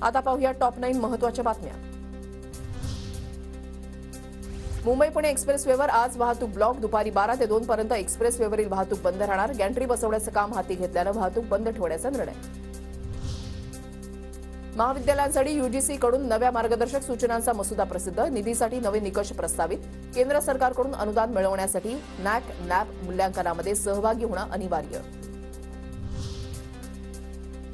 आता पाहूया टॉप 9 महत्त्वाच्या बातम्या। मुंबई पुणे एक्सप्रेसवेवर आज वाहतूक ब्लॉक। दुपारी 12 ते 2 पर्यंत एक्सप्रेसवेवरील वाहतूक बंद राहणार। गॅन्ट्री बसवण्याचं काम हाती घेतल्यानं वाहतूक बंद ठेवण्याचा निर्णय। महाविद्यालयांसाठी यूजीसी कडून नव्या मार्गदर्शक सूचनांचा मसुदा प्रसिद्ध। निधीसाठी नवे निकष प्रस्तावित। केंद्र सरकारकडून अनुदान मिळवण्यासाठी नॅक नॅप मूल्यांकनामध्ये सहभागी होणं अनिवार्य।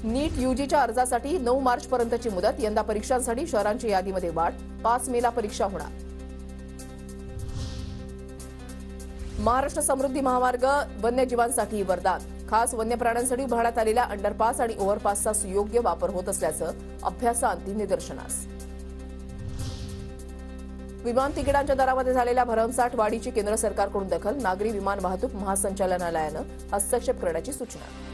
नीट यूजीच्या अर्जासाठी 9 मार्चपर्यंतची मुदत। यंदा परीक्षांसाठी शहरांच्या यादीमध्ये वाढ। 5 मेला परीक्षा होणार। महाराष्ट्र समृद्धी महामार्ग वन्यजीवांसाठी वरदान। खास वन्य प्राण्यांसाठी उभारण्यात आलेल्या अंडरपास आणि ओव्हरपासचा सुयोग्य वापर होत असल्याचं अभ्यासाअंती निदर्शनास। विमान तिकिटांच्या दरामध्ये झालेल्या भरमसाठ वाढीची केंद्र सरकारकडून दखल। नागरी विमान वाहतूक महासंचालनालयानं हस्तक्षेप करण्याची सूचना।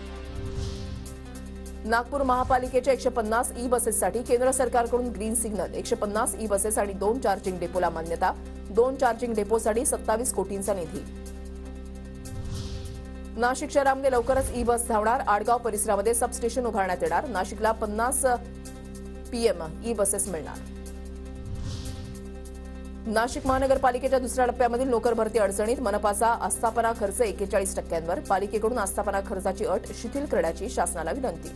नागपूर महापालिकेच्या 150 ई बसेससाठी केंद्र सरकारकडून ग्रीन सिग्नल। 150 ई बसेस आणि 2 चार्जिंग डेपोला मान्यता। 2 चार्जिंग डेपोसाठी 27 कोटींचा निधी। नाशिक शहरामध्ये लवकरच ई बस धावणार। आडगाव परिसरामध्ये सबस्टेशन उभारण्यात येणार। नाशिकला 50 PM ई बसेस मिळणार। नाशिक महानगरपालिकेच्या दुसऱ्या टप्प्यामधील नोकर भरती अडचणीत। मनपाचा आस्थापना खर्च 41% पालिकेकडून आस्थापना खर्चाची अट शिथिल करण्याची शासनाला विनंती।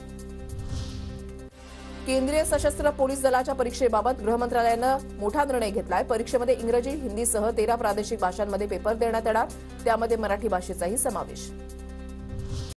केंद्रीय सशस्त्र पोलीस दलाच्या परीक्षेबाबत गृह मंत्रालयानं मोठा निर्णय घेतलाय। परीक्षेमध्ये इंग्रजी हिंदीसह 13 प्रादेशिक भाषांमध्ये पेपर देण्यात येणार। त्यामध्ये मराठी भाषेचाही समावेश।